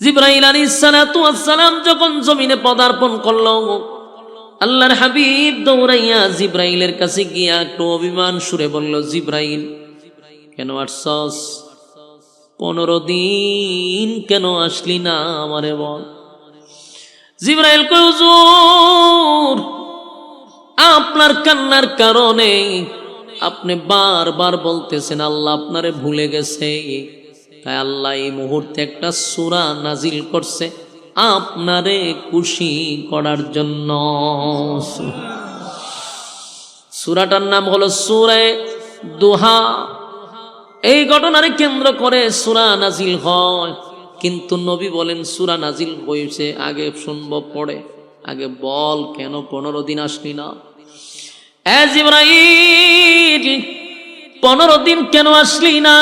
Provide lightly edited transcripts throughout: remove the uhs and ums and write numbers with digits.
জিবরাইল আলাইহিস সালাতু ওয়াস সালাম যখন জমিনে পদার্পণ করলো, আল্লাহর হাবিব দৌড়াইয়া জিবরাইলের কাছে গিয়া একটু অভিমান সুরে বলল, জিবরাইল কেন আসছস? 15 দিন কেন আসলি না আমারে বল। জিবরাইল কয়, হুজুর আপনার কান্নার কারণে আপনি বারবার বলতেছেন আল্লাহ আপনারে ভুলে গেছে, তাই আল্লাহ এই মুহূর্তে একটা সূরা নাজিল করছে আপনারে খুশি করার জন্য। সূরাটার নাম হলো সূরা দুহা। এই ঘটনারে কেন্দ্র করে সূরা নাজিল হয়, কিন্তু নবী বলেন সূরা নাজিল হয়েছে আগে শুনবো পড়ে, আগে বল কেন 15 দিন আসলি না? এ জিবরাইল 15 দিন কেন আসলি না?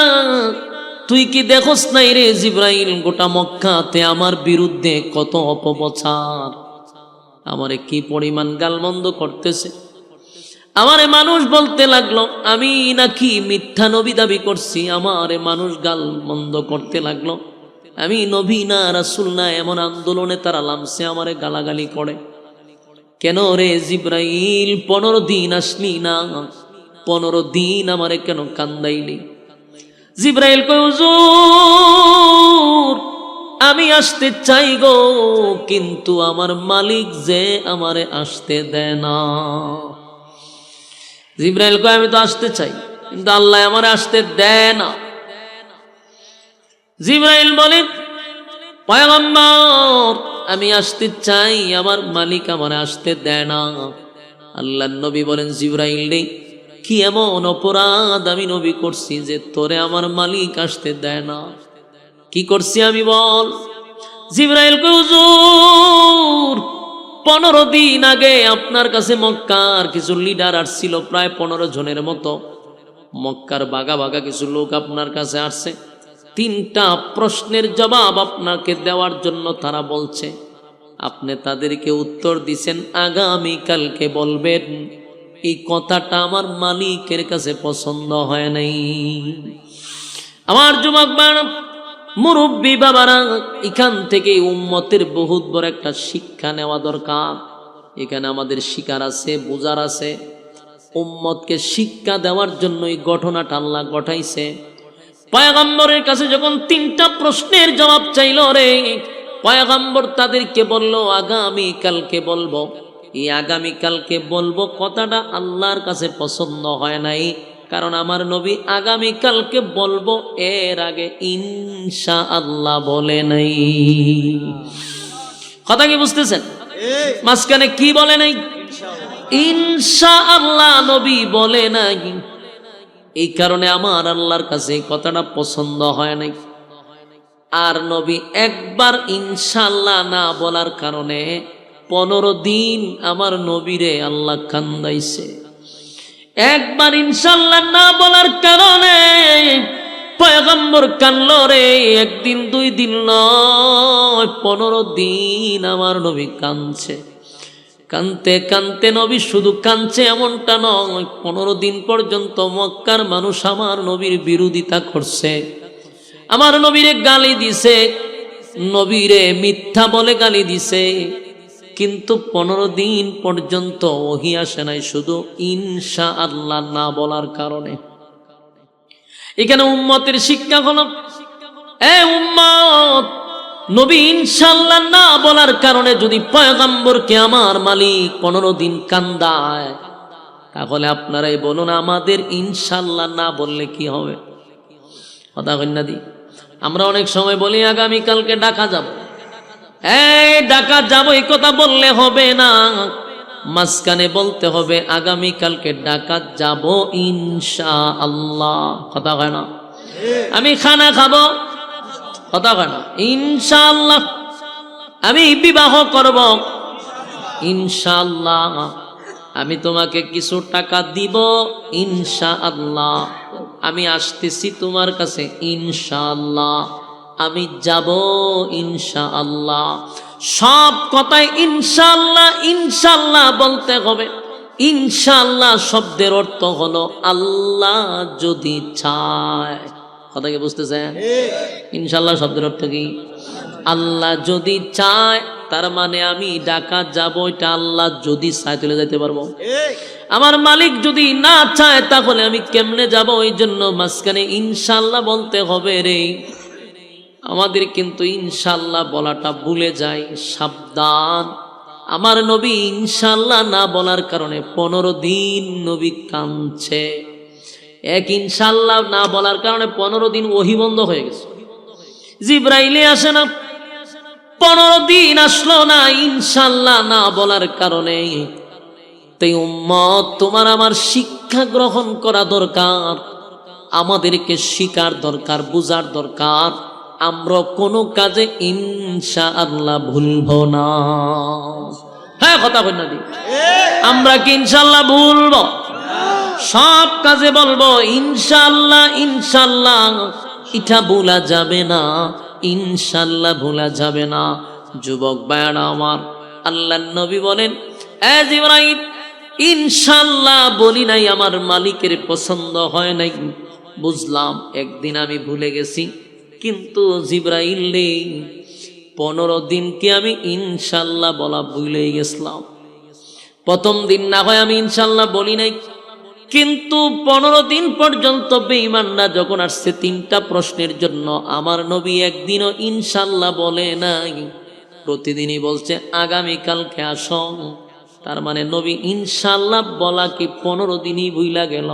তুই কি দেখোস নাই রে জিবরাইল, গোটা মক্কাতে আমার বিরুদ্ধে কত অপপ্রচার, আমারে কি পরিমাণ গালমন্দ করতেছে। আমারে মানুষ বলতে লাগলো আমি নাকি মিথ্যা নবী দাবি করছি, আমারে মানুষ গালমন্দ করতে লাগলো আমি নবী না রাসূল না, এমন আন্দোলনে তারা নামছে আমারে গালাগালি করে। কেন রে জিবরাইল 15 দিন আসলি না? 15 দিন আমারে কেন কান্দাইলি? জিবরাইল কয়, হুজুর আমি আসতে চাই গো, কিন্তু আমার মালিক যে আমারে আসতে দেয় না। জিবরাইল কয়, আমি তো আসতে চাই কিন্তু আল্লাহ আমারে আসতে দেয় না। জিবরাইল বলে, পয়গম্বর আমি আসতে চাই, আমার মালিক আমারে আসতে দেয় না। আল্লাহর নবী বলেন, জিবরাইল রে কি এমন অপরাধ আমি নবী করছি যে তোরে আমার মালিক আসতে দেয় না? কি করছি আমি বল? জিবরাইল কয়, হুজুর 15 দিন আগে আপনার কাছে মক্কার কিছু লিডার আসছিল, প্রায় 15 জনের মতো। মক্কার বাগা বাগা কিছু লোক আপনার কাছে আসছে, 3টা প্রশ্নের জবাব আপনাকে দেওয়ার জন্য তারা বলছে। আপনি তাদেরকে উত্তর দিছেন আগামীকালকে বলবেন। এই কথাটা আমার মালিকের কাছে পছন্দ হয় নাই। আমার যুবক মুরব্বী বাবারা, এখান থেকে উম্মতের বহুত বড় একটা শিক্ষা নেওয়া দরকার। এখানে আমাদের শিকার আছে, বোঝার আছে। উম্মতকে শিক্ষা দেওয়ার জন্য এই ঘটনাটা আল্লাহ ঘটাইছে। পয়গম্বরের কাছে যখন 3টা প্রশ্নের জবাব চাইল রে, পয়গম্বর তাদেরকে বলল আগামীকালকে বলবো। এই আগামীকালকে বলবো কথাটা আল্লাহর কাছে পছন্দ হয় নাই, কারণ আমার নবী আগামীকালকে বলবো এর আগে ইনশাআল্লাহ বলে নাই। কথা কি বুঝতেছেন? মাঝখানে কি বলে নাই? ইনশাআল্লাহ নবী বলে নাই। এই কারণে আমার আল্লাহর কাছে এই কথাটা পছন্দ হয় নাই। আর নবী একবার ইনশাআল্লাহ না বলার কারণে 15 দিন আমার নবীরে আল্লাহ কান্দাইছে। একবার ইনশাআল্লাহ না বলার কারণে পয়গম্বর কানলো রে। একদিন 2 দিন নয়, 15 দিন আমার নবী কাঁদছে। কানতে কানতে নবী শুধু কাঁদছে এমনটা নয়, 15 দিন পর্যন্ত মক্কার মানুষ আমার নবীর বিরোধিতা করছে, আমার নবীরে গালি দিছে, নবীরে মিথ্যা বলে গালি দিছে। কিন্তু 15 দিন পর্যন্ত ওহী আসে নাই, শুধু ইনশাআল্লাহ না বলার কারণে। এখানে উম্মতের শিক্ষা হলো, এ উম্মত, নবী ইনশাআল্লাহ না বলার কারণে যদি পয়গম্বরকে আমার মালিক 15 দিন কান্দায়, তাহলে আপনারাই বলুন আমাদের ইনশাআল্লাহ না বললে কি হবে? কথা কন্যা দি, আমরা অনেক সময় বলি আগামীকালকে ঢাকা যাব, এই ঢাকা যাব, এই কথা বললে হবে না। মাঝখানে বলতে হবে আগামীকালকে ঢাকা যাব ইনশাআল্লাহ। কথা হয় না? আমি খানা খাবো, কথা কয় না, ইনশাআল্লাহ। আমি বিবাহ করব, ইনশাআল্লাহ। আমি তোমাকে কিছু টাকা দিব, ইনশাআল্লাহ। আমি আসতেছি তোমার কাছে, ইনশাআল্লাহ। আমি যাব, ইনশাআল্লাহ। সব কথায় ইনশাআল্লাহ ইনশাআল্লাহ বলতে হবে। ইনশাআল্লাহ শব্দের অর্থ হলো আল্লাহ যদি চায়। কথা কি বুঝতেছেন? ইনশাআল্লাহ শব্দের অর্থ কি? আল্লাহ যদি চায়, তার মানে আমি ডাকাত যাব, এটা আল্লাহ যদি চায় চলে যেতে পারবো। আমার মালিক যদি না চায় তাহলে আমি কেমনে যাব? ওই জন্য মাঝখানে ইনশাআল্লাহ বলতে হবে রে। আমাদের কিন্তু ইনশাআল্লাহ বলাটা ভুলে যাই, সাবধান। আমার নবী ইনশাআল্লাহ না বলার কারণে 15 দিন নবী কাঁদছে। এক ইনশাআল্লাহ না বলার কারণে 15 দিন ওহী বন্ধ হয়ে গেছে, জিবরাইলে আসে না, 15 দিন আসলো না ইনশাআল্লাহ না বলার কারণে। তাই উম্মত, তোমার আমার শিক্ষা গ্রহণ করা দরকার, আমাদেরকে শিকার দরকার, বুঝার দরকার। আমরা কোনো কাজে ইনশাআল্লাহ ভুলবো না। হ্যাঁ, কথা বল না দি, আমরা কি ইনশাআল্লাহ ভুলবো? সব কাজে বলবো ইনশাআল্লাহ, ইনশাআল্লাহ। এটা ভোলা যাবে না, ইনশাআল্লাহ ভোলা যাবে না। যুবক ভাইরা আমার, আল্লাহর নবী বলেন, এ জিবরাইল, ইনশাআল্লাহ বলি নাই, আমার মালিকের পছন্দ হয় নাই, বুঝলাম একদিন আমি ভুলে গেছি, কিন্তু জিবরাইল রে, 15 দিন কি আমি ইনশাআল্লাহ বলা ভুলে গেছিলাম। প্রথম দিন না হয় আমি ইনশাআল্লাহ বলি নাই, কিন্তু 15 দিন পর্যন্ত বেঈমানরা যখন আসছে 3টা প্রশ্নের জন্য, আমার নবী একদিনও ইনশাআল্লাহ বলে নাই, প্রতিদিনই বলছে আগামীকালকে আসো। তার মানে নবী ইনশাআল্লাহ বলা কি 15 দিনই ভুইলা গেল?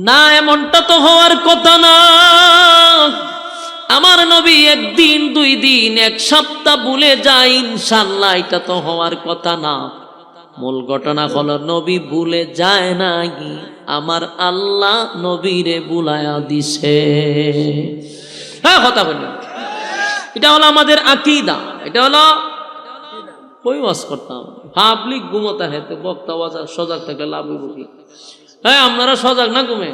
না, এমনটা তো হওয়ার কথা না। আমার নবী একদিন, 2 দিন, 1 সপ্তাহ ভুলে যায় ইনশাআল্লাহ, এটা তো হওয়ার কথা না। মূল ঘটনা হলো নবী ভুলে যায় নাই, আমার আল্লাহ নবীরে বুলায়া দিছে। হ্যাঁ, কথা বলি, এটা হলো আমাদের আকীদা। এটা হলো কই ওয়াজ করতাম, পাবলিক ঘুমোতে হেতে বক্তা ওয়াজ সজাগ থাকলে লাভ হইব কি? হ্যাঁ, আপনারা সজাগ না ঘুমে,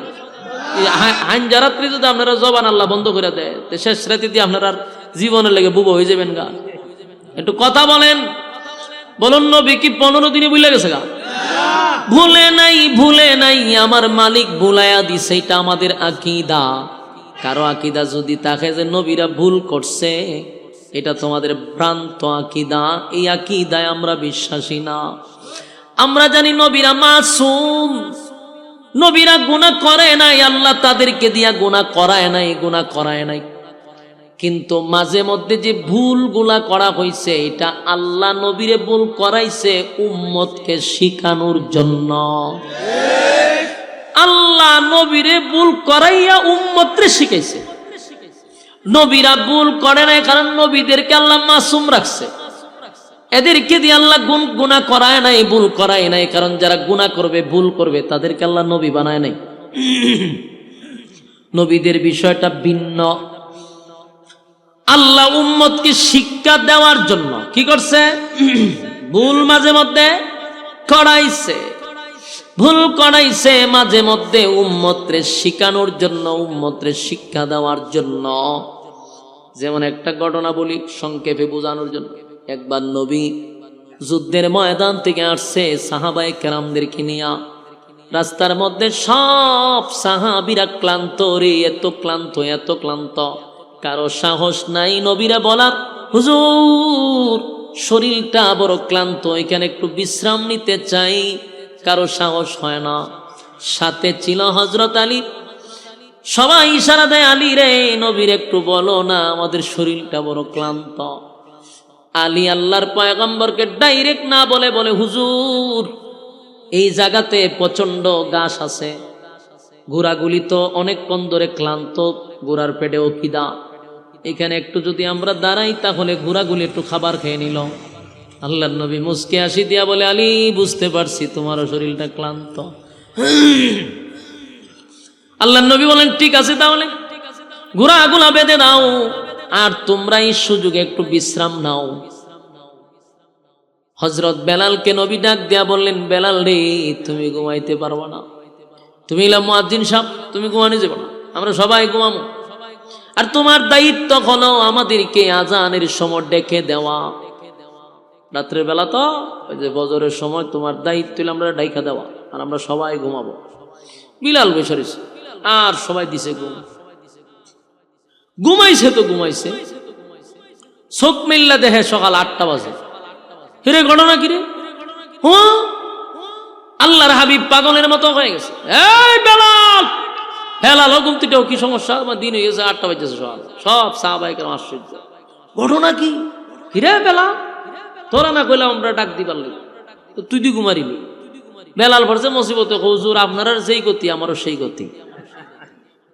হাঞ্জারাত্রি যদি আপনারা জবান আল্লাহ বন্ধ করে দেয়, শেষ রাতে দিয়ে আপনারা জীবনের লেগে বুবো হয়ে যাবেন গা। একটু কথা বলেন, বলুন নবী কি 15 দিনে ভুলে গেছে গা? ভুলে নাই, ভুলে নাই, আমার মালিক ভুলাইয়া দিছে। এটা আমাদের আকীদা। কারো আকীদা যদি থাকে যে নবীরা ভুল করছে, এটা তোমাদের ভ্রান্ত আকীদা। এই আকীদায় আমরা বিশ্বাসী না। আমরা জানি নবীরা মাসুম, নবীরা গুনাহ করে নাই, আল্লাহ তাদেরকে দিয়া গুনাহ করায় নাই, গুনাহ করায় নাই। কিন্তু মাঝে মধ্যে যে ভুলগুলা করা হয়েছে, এটা আল্লাহ নবীরে ভুল করাইছে উম্মতকে শিখানোর জন্য। আল্লাহ নবীরে ভুল করাইয়া উম্মতরে শিখাইছে। নবীরা ভুল করে নাই, কারণ নবীদেরকে আল্লাহ মাসুম রাখছে। এদেরকে দিয়ে আল্লাহ গুনাহ করায় নাই, ভুল করায় নাই, কারণ যারা গুনাহ করবে, ভুল করবে, তাদেরকে আল্লাহ নবী বানায় নাই। নবীদের বিষয়টা ভিন্ন। আল্লাহ উম্মতকে শিক্ষা দেওয়ার জন্য কি করছে? ভুল মাঝে মধ্যে করাইছে, ভুল করাইছে মাঝে মধ্যে উম্মতরে শিখানোর জন্য, উম্মতরে শিক্ষা দেওয়ার জন্য। যেমন একটা ঘটনা বলি সংক্ষেপে বোঝানোর জন্য। একবার নবী যুদ্ধের ময়দান থেকে আসছে সাহাবায়ে কেরামদেরকে নিয়া। রাস্তার মধ্যে সব সাহাবীরা ক্লান্ত রে, এত ক্লান্ত, এত ক্লান্ত, কারো সাহস নাই নবীরা বলার, হুজুর শরীরটা বড় ক্লান্ত, এখানে একটু বিশ্রাম নিতে চাই। কারো সাহস হয় না। সাথে ছিল হযরত আলী। সবাই ইশারা দেয়, আলী রে, নবীর একটু বলো না, আমাদের শরীরটা বড় ক্লান্ত। আলী আল্লাহর পয়গম্বরকে ডাইরেক্ট না বলে বলে, হুজুর এই জায়গাতে প্রচন্ড ঘাস আছে, ঘোড়াগুলি তো অনেকক্ষণ ধরে ক্লান্ত, ঘোড়ার পেটেও খিদা, এখানে একটু যদি আমরা দাঁড়াই তাহলে ঘোড়াগুলি একটু খাবার খেয়ে নিল। আল্লাহর নবী মুস্কি হাসি দিয়া বলে, আলী বুঝতে পারছি তোমার শরীরটা ক্লান্ত। আল্লাহর নবী বলেন, ঠিক আছে, তাহলে ঘোড়াগুলা বেঁধে দাও, আর তোমরা এই সুযোগে একটু বিশ্রাম নাও। হযরত বেলালকে নবী ডাক দিয়া বললেন, বেলাল রে, তুমি ঘুমাইতে পারবা না, তুমি হলো মুয়াজ্জিন সাহেব, তুমি ঘুমানো যাবে না, আমরা সবাই ঘুমাবো। আর তোমার দায়িত্ব হলো আমাদেরকে আজানের সময় ডেকে দেওয়া। রাত্রের বেলা তো ওই যে বজরের সময় তোমার দায়িত্ব হলো আমরা ডাইকা দেওয়া, আর আমরা সবাই ঘুমাবো। বিলাল বেশারিস আর সবাই দিছে ঘুমাইছে তো ঘুমাইছে। চোখ মিল্লা দেখে সকাল 8টা বাজে। হিরে ঘটনা কিরে? হ্যাঁ, আল্লাহর হাবিব পাগলের মতো হয়ে গেছে। এই বেলাল, হেলাল ঘুম থেকে, কি সমস্যা? আমার দিন হয়ে গেছে, 8টা বাজেছে সকাল। সব সাহাবায়ে কেরাম আশ্চর্য, ঘটনা কি? হিরে বেলাল, তোরা না কইলাম আমরা ডাক দি পারলি, তো তুই দি ঘুমারিলি। বেলাল বলছে মুসিবতে, হুজুর আপনার যেই গতি আমারও সেই গতি,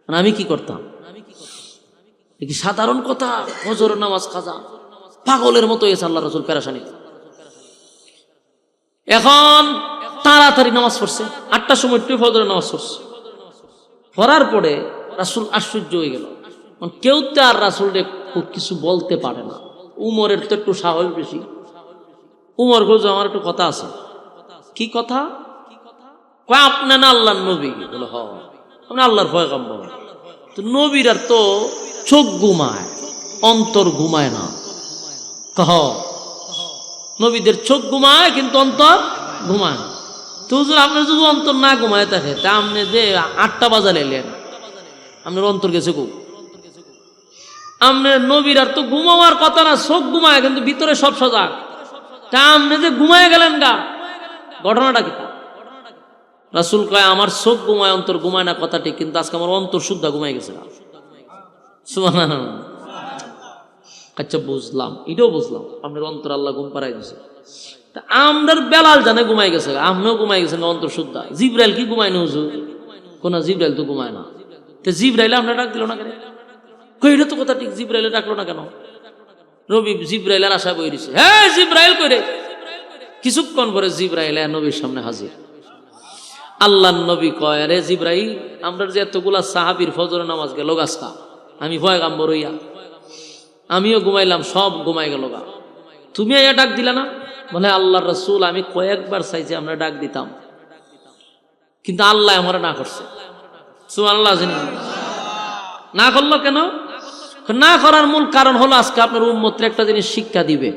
আমি কি করতাম? কি সাধারণ কথা? ফজরের নামাজ কাজা, পাগলের মতো হয়েছে আল্লাহ রাসূল পেরেশানি। এখন তাড়াতাড়ি নামাজ পড়ছে, 8টার সময় একটু ফজরের নামাজ পড়ছে। পড়ার পরে রাসূল আশ্চর্য হয়ে গেল, কেউ তো আর রাসূলকে কিছু বলতে পারে না। উমরের তো একটু সাহস বেশি। উমর বলছে আমার একটু কথা আছে। কি কথা? কয় আপনি না আল্লাহর নবী? বলে হ, আপনি আল্লাহর পয়গম্বর। তো নবীর আর তো চোখ ঘুমায়, অন্তর ঘুমায় না। কহ, নবীদের চোখ ঘুমায় কিন্তু অন্তর ঘুমায় না। তো হুজুর আপনার যদি অন্তর না ঘুমায় থাকে, তা আপনি যে 8টা বাজালে এলেন, আপনার অন্তর গেছে খুব। আপনার নবীর আর তো ঘুমাবার কথা না, চোখ ঘুমায় কিন্তু ভিতরে সব সজাগ। তা আপনি যে ঘুমায় গেলেন গা, ঘটনাটা কি? রাসূল কয় আমার চোখ ঘুমায় অন্তর ঘুমায় না কথা ঠিক, কিন্তু আজকে আমার অন্তর শুদ্ধ ঘুমায় গেছে। সুবহানাল্লাহ। আচ্ছা বুঝলাম, এটাও বুঝলাম, আপনার অন্তর আল্লাহ ঘুম পাড়াই দিছে। তা আমরার বেলাল জানে ঘুমাই গেছে, আপনিও ঘুমাই গেছেন অন্তর শুদ্ধ। জিবরাইল কি ঘুমায় না হুজুর? কোন জিবরাইল তো ঘুমায় না। তো জিবরাইল আপনার ডাক দিল না কেন? এটা তো কথা ঠিক, জিবরাইলে ডাকলো না কেন? নবী জিবরাইলের আশা বই দিছে, হ্যাঁ জিবরাইল কইরে। কিছুক্ষণ পরে জিবরাইল নবীর সামনে হাজির। আল্লাহর নবী কয়, রে জিবরাইল, আমরা যে এতগুলা সাহাবীর ফজরের নামাজ গেল গাছটা, আমি পয়গম্বর হইয়া আমিও ঘুমাইলাম, সব ঘুমাই গেল গা, তুমি আইয়া ডাক দিলা না? বলে আল্লাহর রাসূল, আমি কয়েকবার চাইছি আমরা ডাক দিতাম, কিন্তু আল্লাহ আমরা না করছে। সুবহানাল্লাহ। না করলো কেন? না করার মূল কারণ হলো আজকে আপনার উম্মতরে একটা জিনিস শিক্ষা দিবে,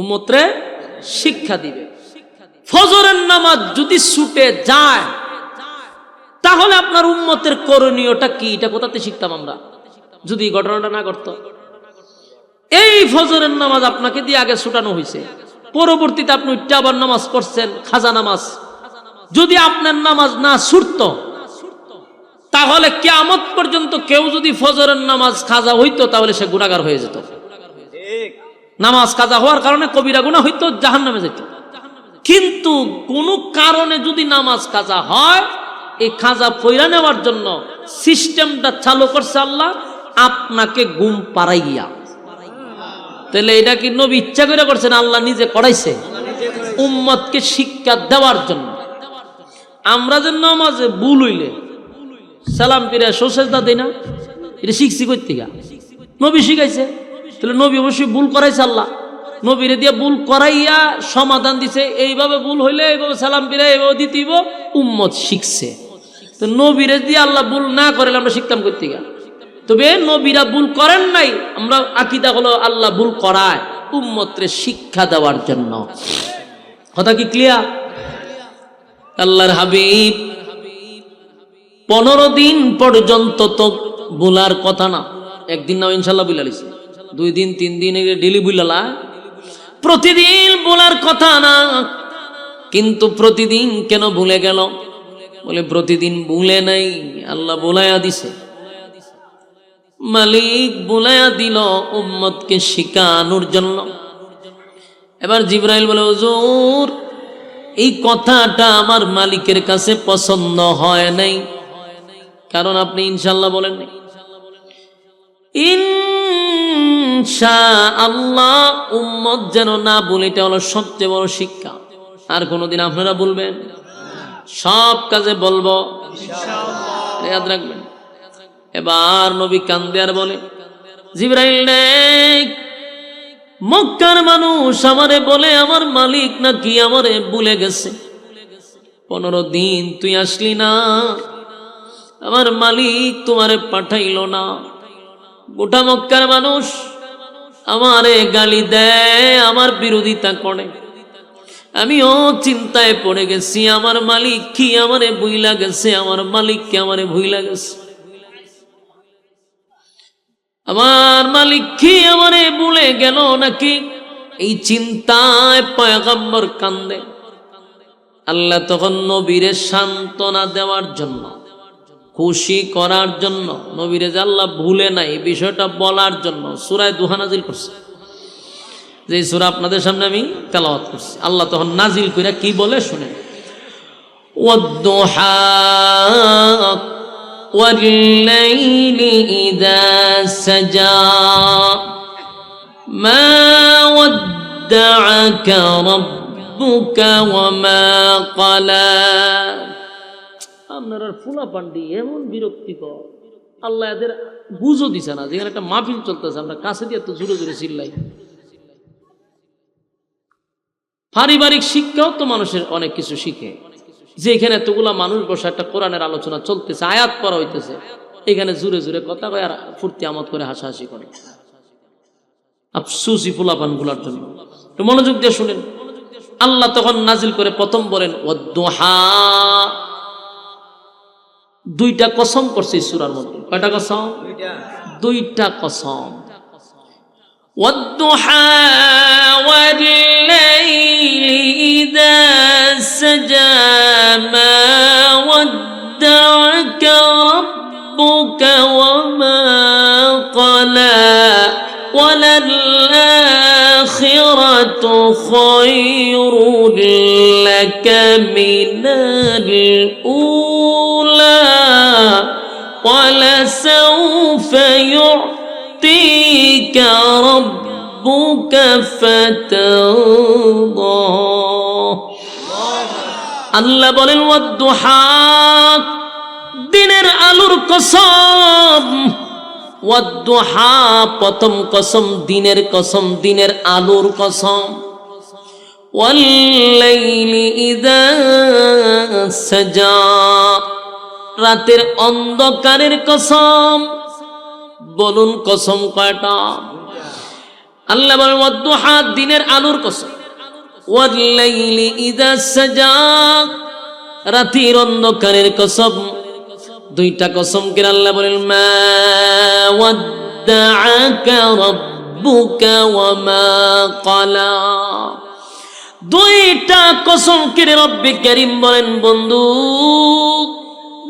উম্মতরে শিক্ষা দিবে। ফজরের নামাজ যদি ছুটে যায়, তাহলে আপনার উম্মতের করণীয়টা কি, এটা কোথাতে শিখতাম আমরা যদি ঘটনাটা না করতো? এই ফজরের নামাজ আপনাকে দিয়ে আগে ছুটানো হয়েছে, পরবর্তীতে আপনি উঠতে আবার নামাজ পড়ছেন, খাজা নামাজ। যদি আপনার নামাজ না ছুটতো, তাহলে কিয়ামত পর্যন্ত কেউ যদি ফজরের নামাজ কাজা হইতো, তাহলে সে গুনাহগার হয়ে যেত। নামাজ কাজা হওয়ার কারণে কবিরা গুনাহ হইতো, জাহান্নামে যেত। কিন্তু কোন কারণে যদি নামাজ কাজা হয়, এই কাজা পয়রা নেওয়ার জন্য সিস্টেমটা চালু করছে আল্লাহ, আপনাকে ঘুম পাড়াইয়া। তাহলে এটা কি নবী ইচ্ছা করে করছেন? আল্লাহ নিজে করাইছে উম্মতকে শিক্ষা দেওয়ার জন্য। আমরা যে নামাজে ভুল হইলে সালাম ফিরে সোজদা দেই না, এটা শিখছি কই থেকে? নবী শিখাইছে। তাহলে নবী অবশ্যই ভুল করাইছে আল্লাহ, নবীরে দিয়ে ভুল করাইয়া সমাধান দিছে, এইভাবে ভুল হইলে এইভাবে সালাম ফিরে এইভাবে দিতেইব, উম্মত শিখছে। তো নবীরে দিয়ে আল্লাহ ভুল না করলে আমরা শিখতাম কই থেকে? তবে নবীরা ভুল করেন নাই, আমরা আকীদা হলো আল্লাহ ভুল করায় উম্মতরে শিক্ষা দেওয়ার জন্য। কথা কি ক্লিয়ার? আল্লাহর হাবিব 15 দিন পর্যন্ত তো ভুলার কথা না, একদিন না ইনশাল্লাহ বুলা লিছে, 2 দিন 3 দিন ডেলি বুলালা, প্রতিদিন ভুলার কথা না। কিন্তু প্রতিদিন কেন ভুলে গেল? বলে প্রতিদিন ভুলে নাই, আল্লাহ বুলাইয়া দিছে, মালিক বুলাইয়া দিল উম্মতকে শিখানোর জন্য। এবার জিবরাইল বলে, হুজুর এই কথাটা আমার মালিকের কাছে পছন্দ হয় নাই, কারণ আপনি ইনশাআল্লাহ বলেন নাই। ইনশাআল্লাহ উম্মত যেন না বলে, এটা হলো সবচেয়ে বড় শিক্ষা। আর কোনদিন আপনারা বলবেন, সব কাজে বলবো ইনশাআল্লাহ, ইয়াদ রাখবেন। এবার নবী কান্দে আর বলে, জিবরাইল রে, মক্কার মানুষ আমারে বলে আমার মালিক নাকি আমারে ভুলে গেছে। 15 দিন তুই আসলি না, আমার মালিক তোমারে পাঠাইল না। গোটা মক্কার মানুষ আমারে গালি দেয়, আমার বিরোধিতা করে, আমিও চিন্তায় পড়ে গেছি, আমার মালিক কি আমারে ভুইলা গেছে, আমার মালিক কি আমারে ভুইলা গেছে। আমার মালিক কি আমারে ভুলে গেল নাকি, এই চিন্তায় পয়গম্বর কান্দে। আল্লাহ তখন নবীরে সান্ত্বনা দেওয়ার জন্য, খুশি করার জন্য, নবীরে যে আল্লাহ ভুলে নাই এই বিষয়টা বলার জন্য সূরা দুহা নাজিল করছে। যে সূরা আপনাদের সামনে আমি তেলাওয়াত করছি, আল্লাহ তখন নাজিল কইরা কি বলে শুনেন। ওয়াদ-দুহা ওয়াল-লাইলি ইযা সাজা মা ওয়াদ্দা'আকা রাব্বুকা ওয়া মা ক্বালা। আপনার ফুলা পান্ডি এমন বিরক্তিকর, আল্লাহ এদের বুঝও দিছে না। যেখানে একটা মাহফিল চলতেছে আমরা কাছে দিয়ে তো জোরে জোরে চিল্লাই। পারিবারিক শিক্ষাও তো মানুষের অনেক কিছু শিখে, যে এখানে এতগুলা মানুষ বসে একটা কোরআনের আলোচনা চলতেছে, আয়াত পড়া হইতেছে, এখানে জোরে জোরে কথা কয় আর ফুর্তি আমোদ করে হাসাহাসি করে। আফসুসি ফুলাপান গুলার জন্য। একটু মনোযোগ দিয়ে শুনেন। আল্লাহ তখন নাজিল করে প্রথম বলেন ওয়াদ-দুহা। দুইটা কসম করছে সূরার মধ্যে। কয়টা কসম? দুইটা কসম। ওয়াদ-দুহা ওয়াল-লাইলি ইযা সাজা মা ওয়াদ্দা'আকা রাব্বুকা ওয়া মা ক্বালা ওয়ালাল-আখিরাতু খায়রুল লাকা মিনাল উলা ওয়ালাসাউফা يعطيك ربك فترضى। আল্লাহ বলেন ওয়াদ-দুহা, দিনের আলোর কসম। ওয়াদ-দুহা প্রথম কসম, দিনের কসম, দিনের আলোর কসম। ওয়াল-লাইলি ইযা সাজা, রাতের অন্ধকারের কসম। বলুন কসম কয়টা? আল্লাহ বলেন ওয়াদ-দুহা, দিনের আলোর কসম। ওয়াল-লাইলি ইযা সাজা, রাতের অন্ধকারের কসম। দুইটা কসম করে আল্লাহ বলেন মা ওয়াদ্দা'আকা রাব্বুকা ওয়া মা ক্বালা। দুইটা কসম করে রব্বে কারীম বলেন বন্ধু,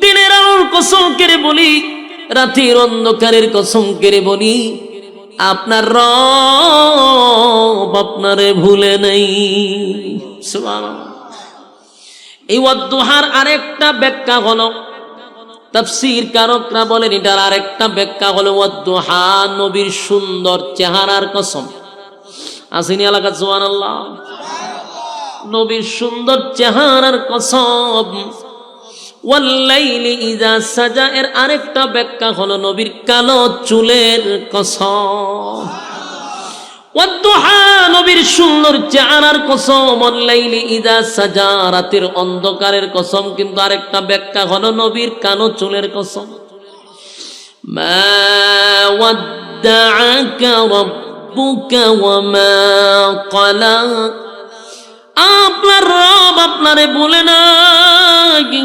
দিনের আলোর কসম করে বলি, রাতের অন্ধকারের কসম করে বলি, আপনার রব আপনারে ভুলে নাই। সুবহানাল্লাহ। এই ওয়াদ-দুহার আরেকটা ব্যাখ্যা হলো, তাফসীর কারকরা বলেন এটার আরেকটা ব্যাখ্যা হলো ওয়াদ-দুহা নবীর সুন্দর চেহারার কসম। আসেনি এলাকা সুবহানাল্লাহ? নবীর সুন্দর চেহারার কসম। ওয়াল-লাইলি ইযা সাজা এর আরেকটা ব্যাখ্যা হলো নবীর কালো চুলের কসম। ওয়াদ-দুহা নবীর সুন্দর চেহারার কসম, ওয়াল-লাইলি ইযা সাজা রাতের অন্ধকারের কসম। কিন্তু আরেকটা ব্যাখ্যা হলো নবীর কালো চুলের কসম। মা ওয়াদ্দা'আকা রাব্বুকা ওয়া মা ক্বালা, আপনার রব আপনারে ভুলে নাই।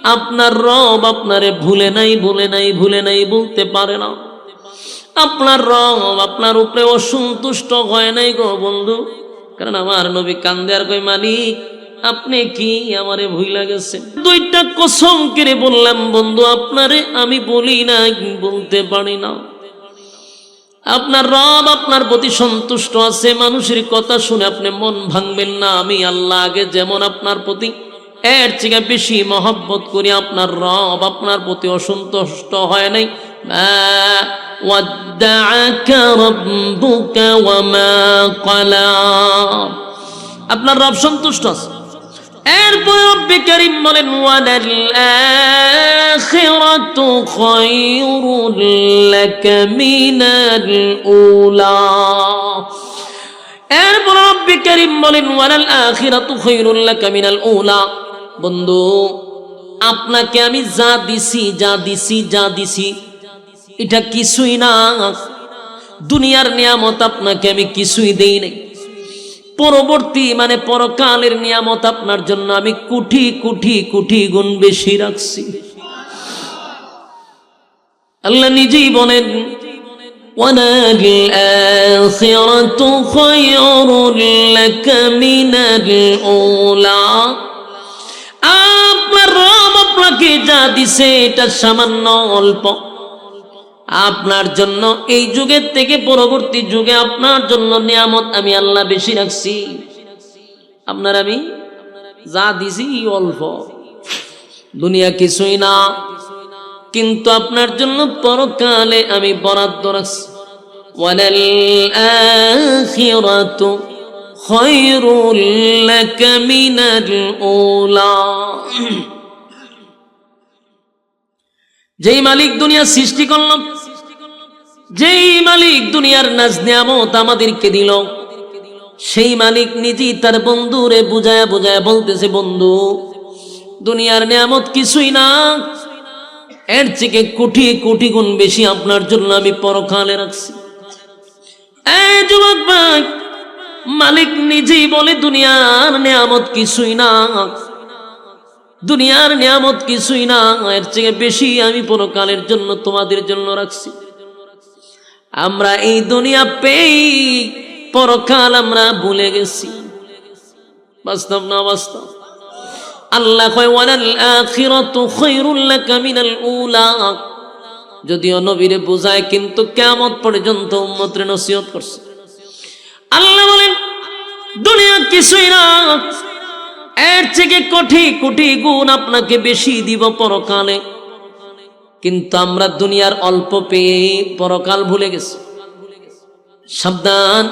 আপনার রব আপনারে ভুলে নাই, ভুলে নাই, ভুলে নাই বলতে পারে না। আপনার রব আপনার উপরে অসন্তুষ্ট হয় নাই গো বন্ধু। কারণ আমার নবী কান্দে আর কই মালিক আপনি কি আমারে ভুইলা গেছেন। দুইটা কসম করে বললাম বন্ধু, আপনারে আমি বলি না, বলতে পারি না। আপনার রব আপনার প্রতি সন্তুষ্ট আছে। মানুষের কথা শুনে আপনি মন ভাঙবেন না। আমি আল্লাহ আগে যেমন আপনার প্রতি এর থেকে বেশি মহব্বত করি, আপনার রব আপনার প্রতি অসন্তুষ্ট হয় নাই। মা ওয়াদ্দা'আকা রাব্বুকা ওয়া মা ক্বালা, আপনার রব সন্তুষ্ট আছে। এরপর রব্বে কারীম বলেন ওয়ালাল আখিরাতু খায়রুল লাকা মিনাল উলা। এরপর রব্বে কারীম বলেন ওয়ালাল আখিরাতু খায়রুল লাকা মিনাল উলা। বন্ধু আপনাকে আমি যা দিছি, যা দিছি, যা দিছি এটা কিছুই না। দুনিয়ার নিয়ামত আপনাকে আমি কিছুই দেই নাই। পরবর্তী মানে পরকালের নিয়ামত আপনার জন্য আমি কোটি কোটি কোটি গুণ বেশি রাখছি। আল্লাহ নিজেই বলেন ওয়ালাল-আখিরাতু খায়রুল লাকা মিনাল উলা। আপনার রব আপনাকে যা দিছে এটা সামান্য অল্প। আপনার জন্য এই যুগের থেকে পরবর্তী যুগে আপনার জন্য নিয়ামত আমি আল্লাহ বেশি রাখছি। আপনার আমি যা দিছি অল্প, দুনিয়া কিছুই না, কিন্তু আপনার জন্য পরকালে আমি বরাদ্দ রাখছি। ওয়ালাল-আখিরাতু খায়রুল লাকা মিনাল উলা। যেই মালিক দুনিয়া সৃষ্টি করল, যেই মালিক দুনিয়ার নাজ নিয়ামত আমাদেরকে দিল, সেই মালিক নিজেই তার বন্ধুরে বুঝায়া বুঝায়া বলতেছে, বন্ধু দুনিয়ার নিয়ামত কিছুই না, এর থেকে কোটি কোটি গুণ বেশি আপনার জন্য আমি পরকালে রাখছি। যুবক ভাই, মালিক নিজেই বলে দুনিয়ার নিয়ামত কিছুই না, দুনিয়ার নিয়ামত কিছুই না, এর থেকে বেশি আমি পরকালের জন্য তোমাদের জন্য রাখছি। আমরা এই দুনিয়া পেয়ে পরকাল আমরা ভুলে গেছি। বাস্তব না বাস্তব? আল্লাহ কয় ওয়ালাল-আখিরাতু খায়রুল লাকা মিনাল উলা। যদিও নবীরে বুঝায়, কিন্তু কিয়ামত পর্যন্ত উম্মতরে নসিহত করছে। আল্লাহ বলেন দুনিয়া কিছুই না, এর থেকে কোটি কোটি গুণ আপনাকে বেশি দিব পরকালে। কিন্তু আমরা দুনিয়ার অল্প পেয়ে পরকাল ভুলে গেছি। সাবধান,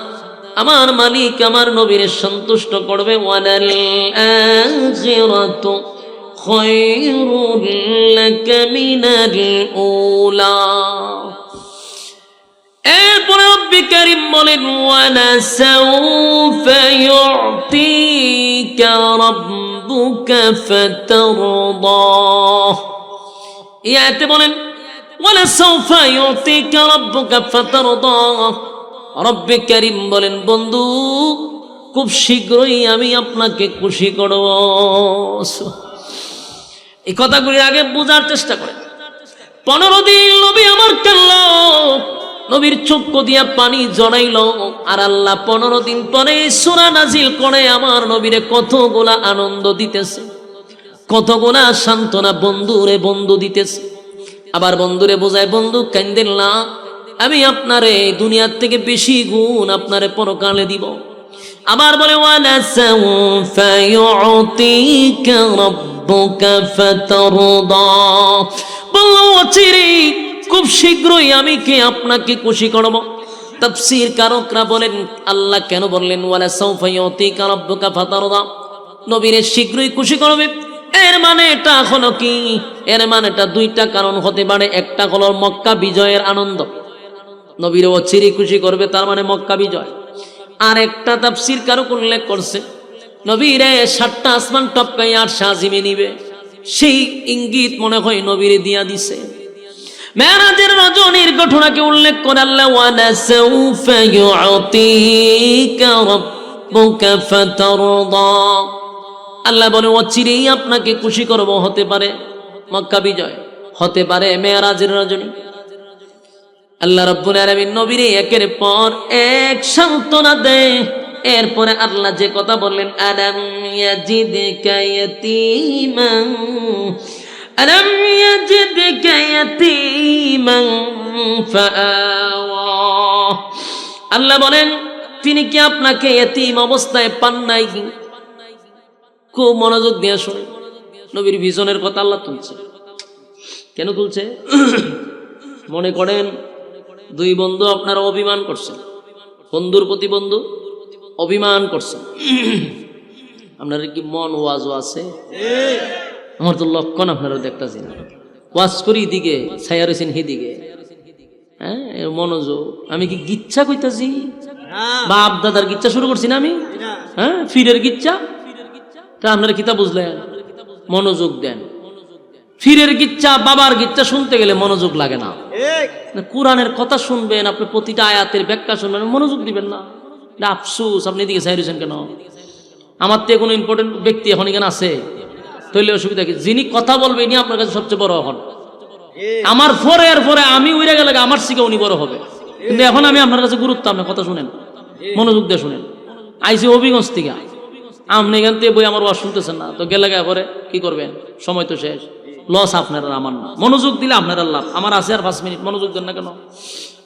আমার মালিক আমার নবীরে সন্তুষ্ট করবে। ওয়ালাল-আখিরাতু খায়রুল লাকা মিনাল উলা। এরপরে রব্বি কারীম বলেন ওয়ালাসাউফা ইউতিকা রাব্বুকা ফাতারদা। এই আয়াতে বলেন ওয়ালাসাউফা ইউতিকা রাব্বুকা ফাতারদা। রব্বি কারীম বলেন, বন্ধু খুব শীঘ্রই আমি আপনাকে খুশি করব। এই কথাগুলি আগে বোঝার চেষ্টা করেন। 15 দিন নবী আমার কাঁদল, নবীর চক্ষু দিয়া পানি জড়াইল, আর আল্লাহ 15 দিন পরে সূরা নাজিল করে আমার নবীরে কতগুলা আনন্দ দিতেছে, কতগুলা সান্ত্বনা বন্ধুরে বন্ধু দিতেছে। আবার বন্ধুরে বোঝায়, বন্ধু কান্দেন না, আমি আপনারে দুনিয়ার থেকে বেশি গুণ আপনারে পরকালে দিব। আবার বলে ওয়ালাসাউফা ইউতিকা রাব্বুকা ফাতারদা। বলল অচিরেই খুব শীঘ্রই আমি কে আপনাকে খুশি করব। তাফসীর কারকরা বলেন আল্লাহ কেন বললেন ওয়ালাসাউফা ইউতিকা রাব্বুকা ফাতারদা, নবীরে শীঘ্রই খুশি করবে। এর মানে এটা হলো কি? এর মানে এটা দুইটা কারণ হতে পারে। একটা হলো মক্কা বিজয়ের আনন্দ, নবীর অচিরেই খুশি করবে, তার মানে মক্কা বিজয়। আর একটা তাফসীর কারক উল্লেখ করছে নবীরে 7টা আসমান টপকাই আর সাজিমে নিবে, সেই ইঙ্গিত মনে হয় নবীরে দিয়া দিছে। মেরাজের রজনীর ঘটনাকে উল্লেখ করে আল্লাহ ওয়ালাসাউফা ইউতিকা রাব্বুকা ফাতারদা। আল্লাহ বলে অচিরেই আপনাকে খুশি করব। হতে পারে মক্কা বিজয়, হতে পারে মেরাজের রজনী। আল্লাহ রাব্বুল আলামিন নবীরে একের পর এক সান্ত্বনা দেয়। এরপরে আল্লাহ যে কথা বললেন, আলাম ইয়াজিদকা ইয়াতীমান আলাম ইয়াজিদকা ইয়াতীমান ফাআওয়া। আল্লাহ বলেন, তিনি কি আপনাকে ইয়তীম অবস্থায় পান নাই? খুব মনোযোগ দিয়ে শুনে, নবীর ভিশনের কথা আল্লাহ তুলছে। কেন তুলছে? মনে করেন দুই বন্ধু আপনারা অভিমান করছেন, বন্ধুর প্রতি বন্ধু অভিমান করছেন। আপনার কি মন ওয়াজ আছে? আমার তো লক্ষণ আপনারা দেখতেছি না। ওয়াজ করি দিকে ছায়া রয়েছেন হিদিকে। হ্যাঁ, মনোযোগ। আমি কি গিচ্ছা কইতাছি? বাপ দাদার গিচ্ছা শুরু করছি না আমি? হ্যাঁ, ফিরের গিচ্ছা। তা আপনারা কিতা বুঝলেন? মনোযোগ দেন। ফিরের গিচ্ছা, বাবার গিচ্ছা শুনতে গেলে মনোযোগ লাগে না। কোরআনের কথা শুনবেন, আপনি প্রতিটা আয়াতের ব্যাখ্যা শুনবেন, মনোযোগ দিবেন না। আফসুস, আপনি এদিকে চাইছেন কেন? আমার তো কোনো ইম্পর্টেন্ট ব্যক্তি এখন এখানে আছে, তাহলে অসুবিধা কি? যিনি কথা বলবে ইনি আপনার কাছে সবচেয়ে বড় হন। আমার পরে আমি উইরা গেলে আমার শিখে উনি বড় হবে। কিন্তু এখন আমি আপনার কাছে গুরুত্ব, আপনার কথা শুনেন, মনোযোগ দিয়ে শুনেন। আইসি হবিগঞ্জ থেকে, আপনি এখান থেকে বই আমার ওয়াজ শুনতেছেন না, তো গেলে পরে কি করবেন? সময় তো শেষ, লস আপনার আর আমার না। মনোযোগ দিলে আপনার লাভ, আমার আছে আর 5 মিনিট, মনোযোগ দেন না কেন?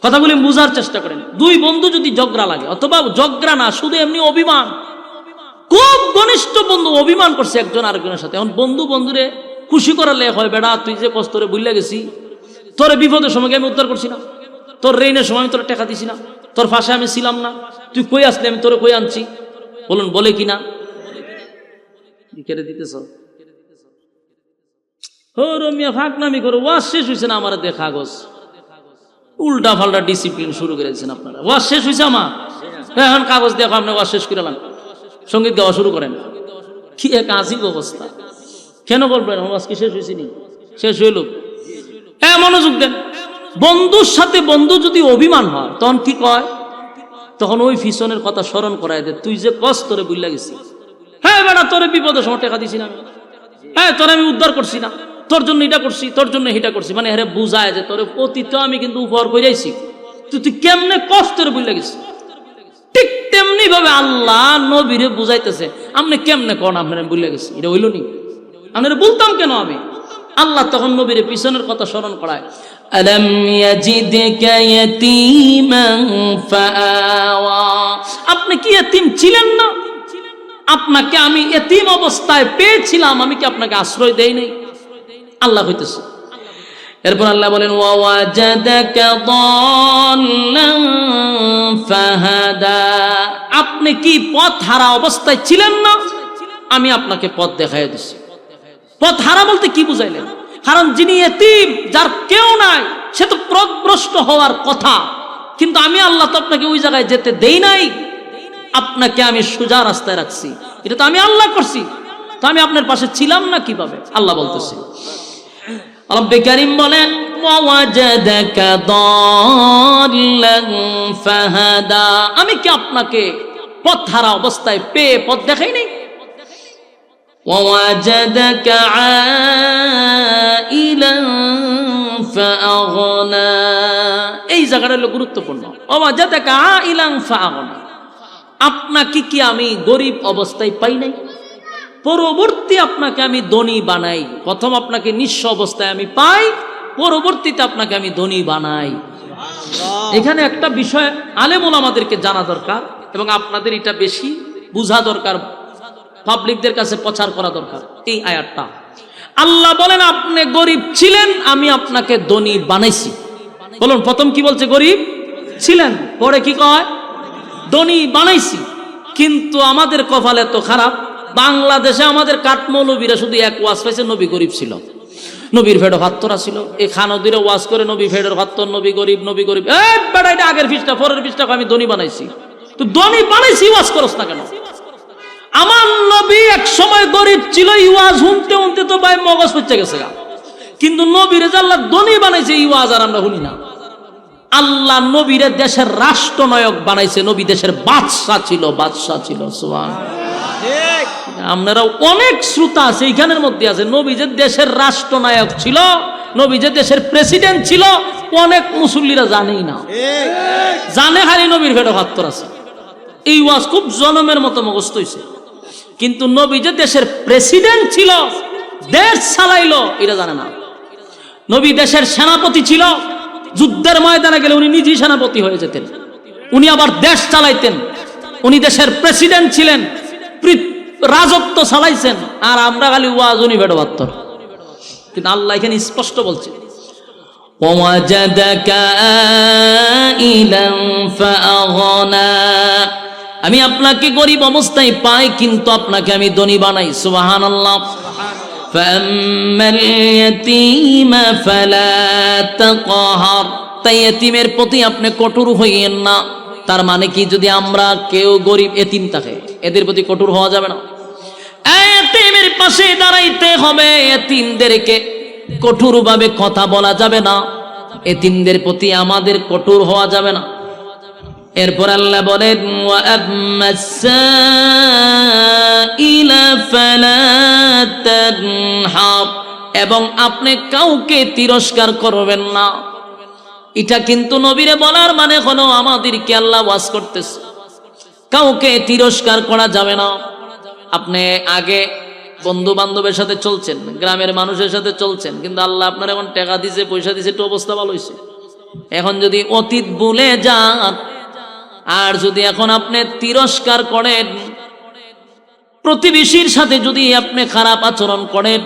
কথাগুলি বুঝার চেষ্টা করেন। দুই বন্ধু যদি ঝগড়া লাগে, অথবা ঝগড়া না, শুধু এমনি অভিমান, খুব ঘনিষ্ঠ বন্ধু অভিমান করছে একজন আরেকজনের সাথে, এখন বন্ধু বন্ধুরে খুশি করালে হয়, বেড়া তুই যে কষ্টরে বুঝলে গেছি, তোর বিপদের সময় আমি উদ্ধার করছি না, তোর রেইনের সময় আমি তোর টাকা দিছি না, তোর ফাঁসে আমি ছিলাম না, তুই কই আসলে আমি তোরে কই আনছি, বলুন বলে কিনা? কেড়ে দিতেছ ও রমিয়া, ফাঁকনামি করো, ওয়াজ শেষ হয়েছে না আমার দেখা গোস, উল্টা ফাল্টা ডিসিপ্লিন শুরু করেছেন আপনারা। ওয়াজ শেষ হয়েছে আমার, এখন কাগজ দেখো আপনি ওয়াজ শেষ করে নেন, সঙ্গীত গাওয়া শুরু করেন। কি এক আজিব অবস্থা! কেন বলবেন ওয়াজ কি শেষ হয়েছে? নি শেষ হইল। হ্যাঁ, মনোযোগ দেন। বন্ধুর সাথে বন্ধু যদি অভিমান হয়, তখন কি কয়? তখন ওই ফিসনের কথা স্মরণ করায় দে, তুই যে কষ্ট তোরে বুঝলা গেছি, হ্যাঁ বেটা তোরে বিপদের সময় টাকা দিছি না, হ্যাঁ তোরে আমি উদ্ধার করছি না, তোর জন্য এটা করছি, তোর জন্য এটা করছি, মানে হ্যাঁ বুঝায় যে তোরে অতীত আমি কিন্তু উপহার করে যাইছি, তুই কেমনে কষ্টের বুঝলা গেছি। ঠিক তেমনি ভাবে আল্লাহ নবীরে বুঝাইতেছে, আপনি কেমনে কোন আপনার বুঝলা গেছি, এটা হইল নি, আপনারা বলতাম কেন আমি? আল্লাহ তখন নবীর পিছনের কথা স্মরণ করায়, আলাম ইয়াজিদকা ইয়াতীমান ফাআওয়া, আপনি কি এতিম ছিলেন না? আপনাকে আমি এতিম অবস্থায় পেয়েছিলাম, আমি কি আপনাকে আশ্রয় দেই নাই? আল্লাহ কইতেছে। এরপর আল্লাহ বলেন, ওয়াজাদাকা দাল্লান ফাহাদা, আপনি কি পথ হারা অবস্থায় ছিলেন না? আমি আপনাকে পথ দেখাইয়া দিছি। পথ হারা বলতে কি বুঝাইলেন? কারণ যিনি এতিম, যার কেউ নাই, সে তো পথভ্রষ্ট হওয়ার কথা, কিন্তু আমি আল্লাহ তো আপনাকে ওই জায়গায় যেতে দেই নাই, আপনাকে আমি সোজা রাস্তায় রাখছি, এটা তো আমি আল্লাহ করছি, তো আমি আপনার পাশে ছিলাম না কিভাবে? আল্লাহ বলতেছে। রব্বে কারীম বলেন, ওয়াজাদাকা দাল্লান ফাহাদা, আমি কি আপনাকে পথ হারা অবস্থায় পেয়ে পথ দেখাই নাই? ওয়াজাদাকা আইলান ফাআগনা, এই জায়গাটা হলো গুরুত্বপূর্ণ। ওয়াজাদাকা আইলান ফাআগনা, আপনাকে কি আমি গরিব অবস্থায় পাই নাই? পরবর্তী আপনাকে আমি ধনী বানাই। প্রথম আপনাকে নিঃস্ব অবস্থায় আমি পাই, পরবর্তীতে আপনাকে আমি ধনী বানাই। এখানে একটা বিষয় আলেম ওলামাদেরকে জানা দরকার, এবং আপনাদের এটা বেশি বুঝা দরকার, পাবলিকদের কাছে প্রচার করা দরকার। এই আয়াতটা আল্লাহ বলেন, আপনি গরিব ছিলেন, আমি আপনাকে ধনী বানাইছি। বলুন, প্রথম কি বলছে? গরিব ছিলেন, পরে কি কয়? ধনী বানাইছি। কিন্তু আমাদের কপাল এত খারাপ, বাংলাদেশে আমাদের কাঠমৌলবীরা শুধু এক ওয়াজ পাইছে, নবী গরিব ছিল, নবীর ফেডো ভাত্তরা ছিল। এই খানদিরে ওয়াজ করে নবী ফেডোর ভাত্তর, নবী গরিব, নবী গরিব। বেটা, এটা আগের ফিসটা, পরের ফিসটা আমি ধনী বানাইছি। তো ধনী বানাইছি ওয়াজ করস না কেন? আমার নবী এক সময় গরিব ছিল, ওয়াজ শুনতে শুনতে তো ভাই মগজ হচ্ছে গেছে, কিন্তু নবীরে যে আল্লাহ ধনী বানাইছে, এই ওয়াজ আর আমরা শুনি না। আল্লাহ নবীরে দেশের রাষ্ট্রনায়ক বানাইছে, নবী দেশের বাদশা ছিল, বাদশা ছিল। সুবহানাল্লাহ। আপনারা অনেক শ্রোতা আছে এইখানের মধ্যে আছে, নবী যে দেশের রাষ্ট্রনায়ক ছিল, নবী যে দেশের প্রেসিডেন্ট ছিল, অনেক মুসল্লিরা জানেই না, জানে খালি নবীর ফেডো ভাত্তর আছে। এই ওয়াজ খুব জনমের মতো মুখস্থ হইছে, কিন্তু নবী যে দেশের প্রেসিডেন্ট ছিল, দেশ চালাইলো, এটা জানে না। নবী দেশের সেনাপতি ছিল, যুদ্ধের ময়দানে গেলে উনি নিজেই সেনাপতি হয়ে যেতেন, উনি আবার দেশ চালাইতেন, উনি দেশের প্রেসিডেন্ট ছিলেন, রাজত্ব চালাইছেন। আর আমরা খালি ওয়াজ উনি ভেড়ো বাত্তর। কিন্তু আল্লাহ এখানে স্পষ্ট বলছে, আমি আপনাকে গরিব অবস্থায় পাই, কিন্তু আপনাকে আমি ধনী বানাই। সুবহানাল্লাহ। তাই এতিমের প্রতি আপনি কঠোর হইয়েন না। তার মানে কি, যদি আমরা কেউ গরিব এতিম থাকে, এদের প্রতি কঠোর হওয়া যাবে না। এতিমের পাশে দাঁড়াইতে হবে, এতিমদেরকে কঠোর ভাবে কথা বলা যাবে না, এতিমদের প্রতি আমাদের কঠোর হওয়া যাবে না। এরপর আল্লাহ বলেন, এবং আপনি কাউকে তিরস্কার করবেন না। এটা কিন্তু নবীরে বলার মানে হলো আমাদেরকে আল্লাহ ওয়াজ করতেছে, কাউকে তিরস্কার করা যাবে না। আপনি আগে বন্ধু বান্ধবের সাথে চলছেন, গ্রামের মানুষের সাথে চলছেন, কিন্তু আল্লাহ আপনার এখন টাকা দিছে, পয়সা দিছে, একটু অবস্থা ভালো হয়েছে। এখন যদি অতীত ভুলে যান আর যদি এখন আপনি তিরস্কার করেন, প্রতিবেশীর সাথে যদি আপনি খারাপ আচরণ করেন,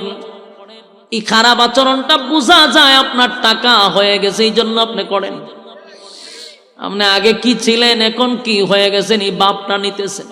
এই খারাপ আচরণটা বোঝা যায় আপনার টাকা হয়ে গেছে, এই জন্য আপনি করেন। আপনি আগে কি ছিলেন, এখন কি হয়ে গেছেন, এই বাপটা নিতেছেন।